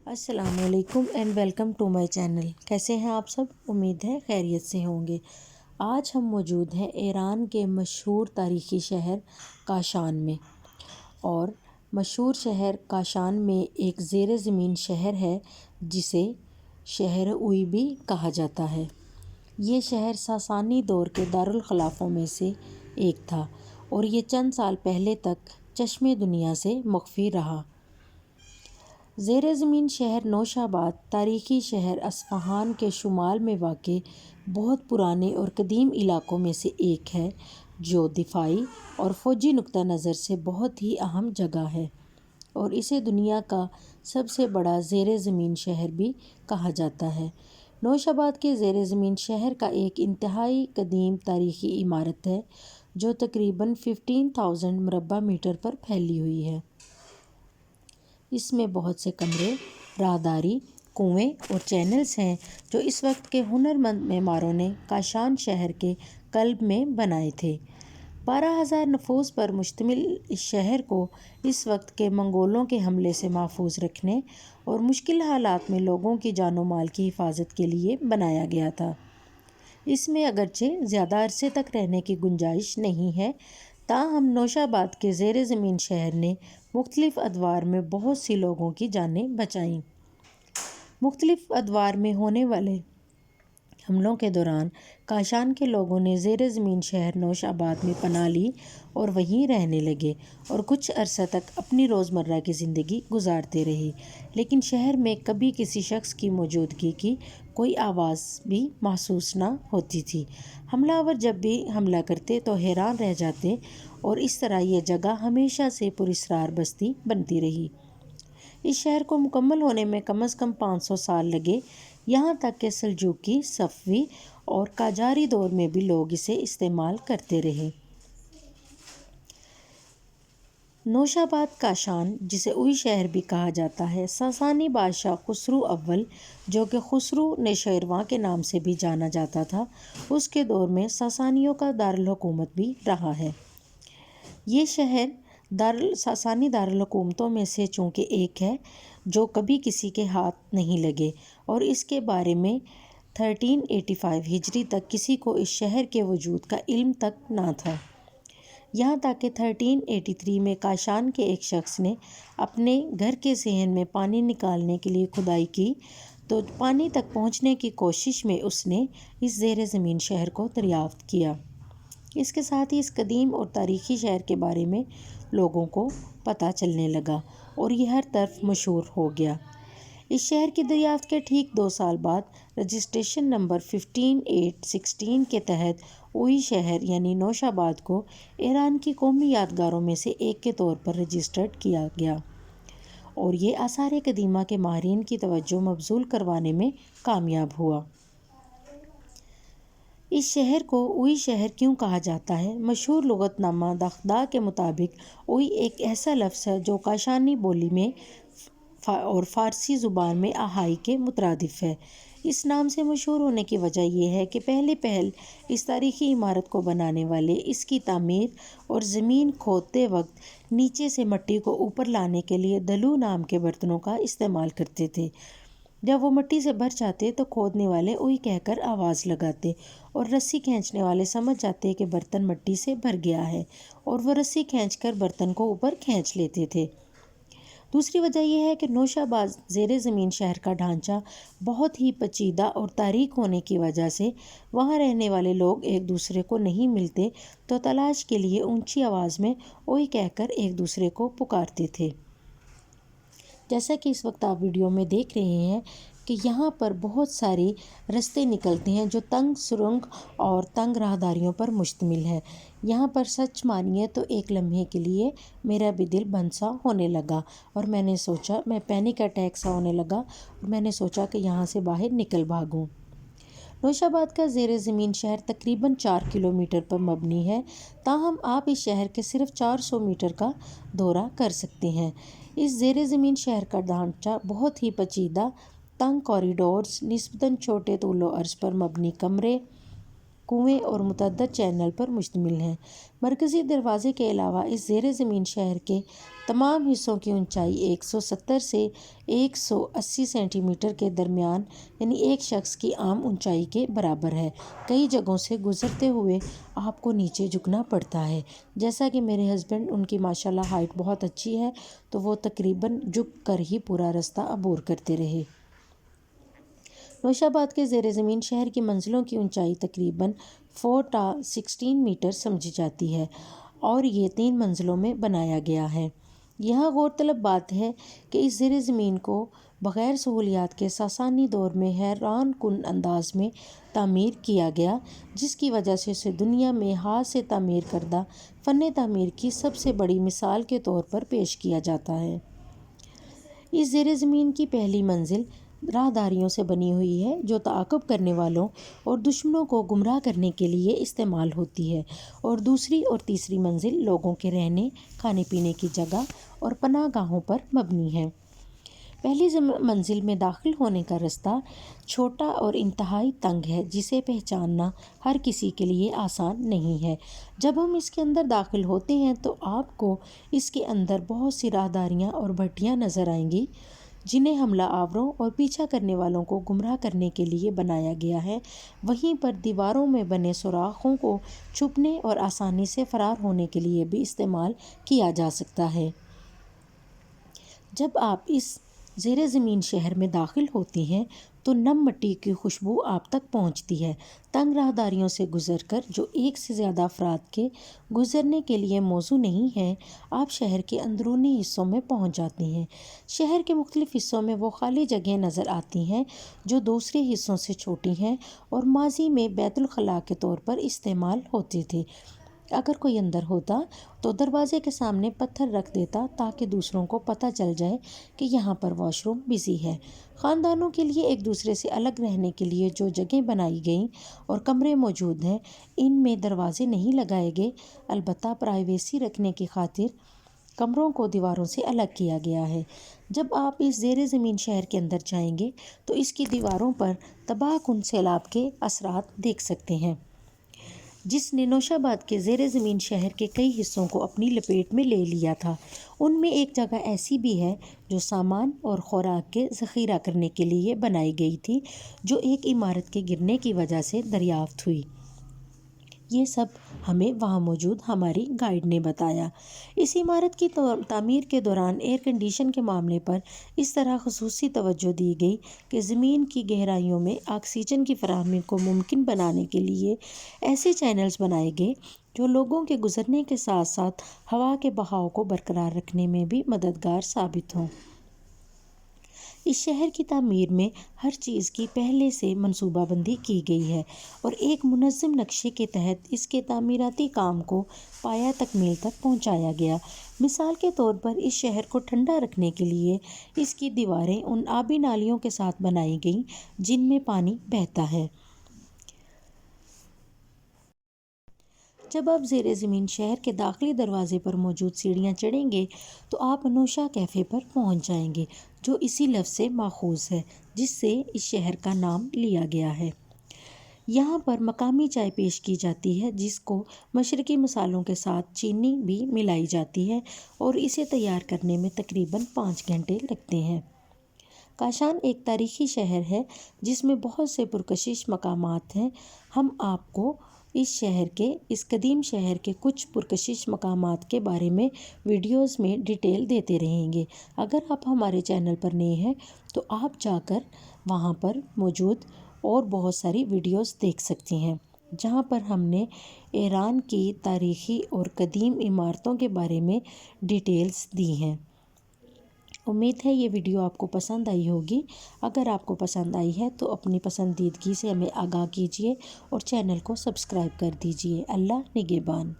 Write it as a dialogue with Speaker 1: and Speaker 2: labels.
Speaker 1: السلام علیکم and welcome to my channel. کیسے ہیں آپ سب؟ امید ہے خیریت سے ہوں گے۔ آج ہم موجود ہیں ایران کے مشہور تاریخی شہر کاشان میں، اور مشہور شہر کاشان میں ایک زیر زمین شہر ہے جسے شہر اوئی بھی کہا جاتا ہے۔ یہ شہر ساسانی دور کے دارالخلافوں میں سے ایک تھا اور یہ چند سال پہلے تک چشم دنیا سے مخفی رہا۔ زیر زمین شہر نوشاباد تاریخی شہر اصفہان کے شمال میں واقع بہت پرانے اور قدیم علاقوں میں سے ایک ہے، جو دفاعی اور فوجی نقطہ نظر سے بہت ہی اہم جگہ ہے، اور اسے دنیا کا سب سے بڑا زیر زمین شہر بھی کہا جاتا ہے۔ نوشاباد کے زیر زمین شہر کا ایک انتہائی قدیم تاریخی عمارت ہے جو تقریباً 15,000 مربع میٹر پر پھیلی ہوئی ہے۔ اس میں بہت سے کمرے، راہداری، کنویں اور چینلز ہیں جو اس وقت کے ہنرمند معماروں نے کاشان شہر کے قلب میں بنائے تھے۔ 12,000 نفوس پر مشتمل اس شہر کو اس وقت کے منگولوں کے حملے سے محفوظ رکھنے اور مشکل حالات میں لوگوں کی جان و مال کی حفاظت کے لیے بنایا گیا تھا۔ اس میں اگرچہ زیادہ عرصے تک رہنے کی گنجائش نہیں ہے، تاہم نوشاباد کے زیر زمین شہر نے مختلف ادوار میں بہت سی لوگوں کی جانیں بچائیں۔ مختلف ادوار میں ہونے والے حملوں کے دوران کاشان کے لوگوں نے زیر زمین شہر نوشاباد میں پناہ لی اور وہیں رہنے لگے اور کچھ عرصہ تک اپنی روزمرہ کی زندگی گزارتے رہے، لیکن شہر میں کبھی کسی شخص کی موجودگی کی کوئی آواز بھی محسوس نہ ہوتی تھی۔ حملہ آور جب بھی حملہ کرتے تو حیران رہ جاتے، اور اس طرح یہ جگہ ہمیشہ سے پراسرار بستی بنتی رہی۔ اس شہر کو مکمل ہونے میں کم از کم 500 سال لگے، یہاں تک کہ سلجوقی، صفوی اور قاجاری دور میں بھی لوگ اسے استعمال کرتے رہے۔ نوشاباد کاشان، جسے اوئی شہر بھی کہا جاتا ہے، ساسانی بادشاہ خسرو اول، جو کہ خسرو نوشیروان کے نام سے بھی جانا جاتا تھا، اس کے دور میں ساسانیوں کا دارالحکومت بھی رہا ہے۔ یہ شہر ساسانی دارالحکومتوں میں سے چونکہ ایک ہے جو کبھی کسی کے ہاتھ نہیں لگے، اور اس کے بارے میں 1385 ہجری تک کسی کو اس شہر کے وجود کا علم تک نہ تھا، یہاں تک کہ 1383 میں کاشان کے ایک شخص نے اپنے گھر کے صحن میں پانی نکالنے کے لیے کھدائی کی تو پانی تک پہنچنے کی کوشش میں اس نے اس زیر زمین شہر کو دریافت کیا۔ اس کے ساتھ ہی اس قدیم اور تاریخی شہر کے بارے میں لوگوں کو پتہ چلنے لگا اور یہ ہر طرف مشہور ہو گیا۔ اس شہر کی دریافت کے ٹھیک 2 سال بعد رجسٹریشن نمبر 15816 کے تحت اوئی شہر یعنی نوشاباد کو ایران کی قومی یادگاروں میں سے ایک کے طور پر رجسٹرڈ کیا گیا، اور یہ آثار قدیمہ کے ماہرین کی توجہ مبذول کروانے میں کامیاب ہوا۔ اس شہر کو اوئی شہر کیوں کہا جاتا ہے؟ مشہور لغت نامہ دغدغہ کے مطابق اوئی ایک ایسا لفظ ہے جو کاشانی بولی میں اور فارسی زبان میں آہائی کے مترادف ہے۔ اس نام سے مشہور ہونے کی وجہ یہ ہے کہ پہل اس تاریخی عمارت کو بنانے والے اس کی تعمیر اور زمین کھودتے وقت نیچے سے مٹی کو اوپر لانے کے لیے دلو نام کے برتنوں کا استعمال کرتے تھے۔ جب وہ مٹی سے بھر جاتے تو کھودنے والے اوئی کہہ کر آواز لگاتے، اور رسی کھینچنے والے سمجھ جاتے کہ برتن مٹی سے بھر گیا ہے، اور وہ رسی کھینچ کر برتن کو اوپر کھینچ لیتے تھے۔ دوسری وجہ یہ ہے کہ نوشاباد زیر زمین شہر کا ڈھانچہ بہت ہی پیچیدہ اور تاریک ہونے کی وجہ سے وہاں رہنے والے لوگ ایک دوسرے کو نہیں ملتے تو تلاش کے لیے اونچی آواز میں اوئی کہہ کر ایک دوسرے کو پکارتے تھے۔ جیسا کہ اس وقت آپ ویڈیو میں دیکھ رہے ہیں کہ یہاں پر بہت ساری رستے نکلتے ہیں جو تنگ سرنگ اور تنگ راہداریوں پر مشتمل ہے۔ یہاں پر سچ مانیے تو ایک لمحے کے لیے میرا بھی دل بند سا ہونے لگا، اور میں نے سوچا، میں پینک اٹیک سا ہونے لگا، اور میں نے سوچا کہ یہاں سے باہر نکل بھاگوں۔ نوشاباد کا زیر زمین شہر تقریباً 4 کلومیٹر پر مبنی ہے، تاہم آپ اس شہر کے صرف 400 میٹر کا دورہ کر سکتے ہیں۔ اس زیر زمین شہر کا ڈھانچہ بہت ہی پیچیدہ، تنگ کوریڈورز، نسبتاً چھوٹے طول و عرض پر مبنی کمرے کنویں اور متعدد چینل پر مشتمل ہے۔ مرکزی دروازے کے علاوہ اس زیر زمین شہر کے تمام حصوں کی اونچائی 170 سے 180 سینٹی میٹر کے درمیان یعنی ایک شخص کی عام اونچائی کے برابر ہے۔ کئی جگہوں سے گزرتے ہوئے آپ کو نیچے جھکنا پڑتا ہے۔ جیسا کہ میرے ہسبینڈ، ان کی ماشاءاللہ ہائٹ بہت اچھی ہے، تو وہ تقریباً جھک کر ہی پورا رستہ عبور کرتے رہے۔ نوشاباد آباد کے زیر زمین شہر کی منزلوں کی اونچائی تقریباً 4 تا 16 میٹر سمجھی جاتی ہے اور یہ 3 منزلوں میں بنایا گیا ہے۔ یہاں غور طلب بات ہے کہ اس زیر زمین کو بغیر سہولیات کے ساسانی دور میں حیران کن انداز میں تعمیر کیا گیا، جس کی وجہ سے اسے دنیا میں ہاتھ سے تعمیر کردہ فن تعمیر کی سب سے بڑی مثال کے طور پر پیش کیا جاتا ہے۔ اس زیر زمین کی پہلی منزل راہداریوں سے بنی ہوئی ہے جو تعاقب کرنے والوں اور دشمنوں کو گمراہ کرنے کے لیے استعمال ہوتی ہے، اور دوسری اور تیسری منزل لوگوں کے رہنے، کھانے پینے کی جگہ اور پناہ گاہوں پر مبنی ہے۔ پہلی منزل میں داخل ہونے کا رستہ چھوٹا اور انتہائی تنگ ہے، جسے پہچاننا ہر کسی کے لیے آسان نہیں ہے۔ جب ہم اس کے اندر داخل ہوتے ہیں تو آپ کو اس کے اندر بہت سی راہداریاں اور بھٹیاں نظر آئیں گی، جنہیں حملہ آوروں اور پیچھا کرنے والوں کو گمراہ کرنے کے لیے بنایا گیا ہے۔ وہیں پر دیواروں میں بنے سوراخوں کو چھپنے اور آسانی سے فرار ہونے کے لیے بھی استعمال کیا جا سکتا ہے۔ جب آپ اس زیر زمین شہر میں داخل ہوتے ہیں تو نم مٹی کی خوشبو آپ تک پہنچتی ہے۔ تنگ راہداریوں سے گزر کر، جو ایک سے زیادہ افراد کے گزرنے کے لیے موزوں نہیں ہیں، آپ شہر کے اندرونی حصوں میں پہنچ جاتے ہیں۔ شہر کے مختلف حصوں میں وہ خالی جگہیں نظر آتی ہیں جو دوسرے حصوں سے چھوٹی ہیں اور ماضی میں بیت الخلاء کے طور پر استعمال ہوتی تھی۔ اگر کوئی اندر ہوتا تو دروازے کے سامنے پتھر رکھ دیتا تاکہ دوسروں کو پتہ چل جائے کہ یہاں پر واش روم بزی ہے۔ خاندانوں کے لیے ایک دوسرے سے الگ رہنے کے لیے جو جگہیں بنائی گئیں اور کمرے موجود ہیں، ان میں دروازے نہیں لگائے گئے، البتہ پرائیویسی رکھنے کی خاطر کمروں کو دیواروں سے الگ کیا گیا ہے۔ جب آپ اس زیر زمین شہر کے اندر جائیں گے تو اس کی دیواروں پر تباہ کن سیلاب کے اثرات دیکھ سکتے ہیں، جس نے نوشاباد کے زیر زمین شہر کے کئی حصوں کو اپنی لپیٹ میں لے لیا تھا۔ ان میں ایک جگہ ایسی بھی ہے جو سامان اور خوراک کے ذخیرہ کرنے کے لیے بنائی گئی تھی، جو ایک عمارت کے گرنے کی وجہ سے دریافت ہوئی۔ یہ سب ہمیں وہاں موجود ہماری گائیڈ نے بتایا۔ اس عمارت کی تعمیر کے دوران ایئر کنڈیشن کے معاملے پر اس طرح خصوصی توجہ دی گئی کہ زمین کی گہرائیوں میں آکسیجن کی فراہمی کو ممکن بنانے کے لیے ایسے چینلز بنائے گئے جو لوگوں کے گزرنے کے ساتھ ساتھ ہوا کے بہاؤ کو برقرار رکھنے میں بھی مددگار ثابت ہوں۔ اس شہر کی تعمیر میں ہر چیز کی پہلے سے منصوبہ بندی کی گئی ہے اور ایک منظم نقشے کے تحت اس کے تعمیراتی کام کو پایہ تکمیل تک پہنچایا گیا۔ مثال کے طور پر اس شہر کو ٹھنڈا رکھنے کے لیے اس کی دیواریں ان آبی نالیوں کے ساتھ بنائی گئیں جن میں پانی بہتا ہے۔ جب آپ زیر زمین شہر کے داخلی دروازے پر موجود سیڑھیاں چڑھیں گے تو آپ نوشا کیفے پر پہنچ جائیں گے، جو اسی لفظ سے ماخوذ ہے جس سے اس شہر کا نام لیا گیا ہے۔ یہاں پر مقامی چائے پیش کی جاتی ہے، جس کو مشرقی مصالحوں کے ساتھ چینی بھی ملائی جاتی ہے اور اسے تیار کرنے میں تقریباً 5 گھنٹے لگتے ہیں۔ کاشان ایک تاریخی شہر ہے جس میں بہت سے پرکشش مقامات ہیں۔ ہم آپ کو اس قدیم شہر کے کچھ پرکشش مقامات کے بارے میں ویڈیوز میں ڈیٹیل دیتے رہیں گے۔ اگر آپ ہمارے چینل پر نئے ہیں تو آپ جا کر وہاں پر موجود اور بہت ساری ویڈیوز دیکھ سکتے ہیں، جہاں پر ہم نے ایران کی تاریخی اور قدیم عمارتوں کے بارے میں ڈیٹیلز دی ہیں۔ امید ہے یہ ویڈیو آپ کو پسند آئی ہوگی۔ اگر آپ کو پسند آئی ہے تو اپنی پسندیدگی سے ہمیں آگاہ کیجیے اور چینل کو سبسکرائب کر دیجیے۔ اللہ نگہبان۔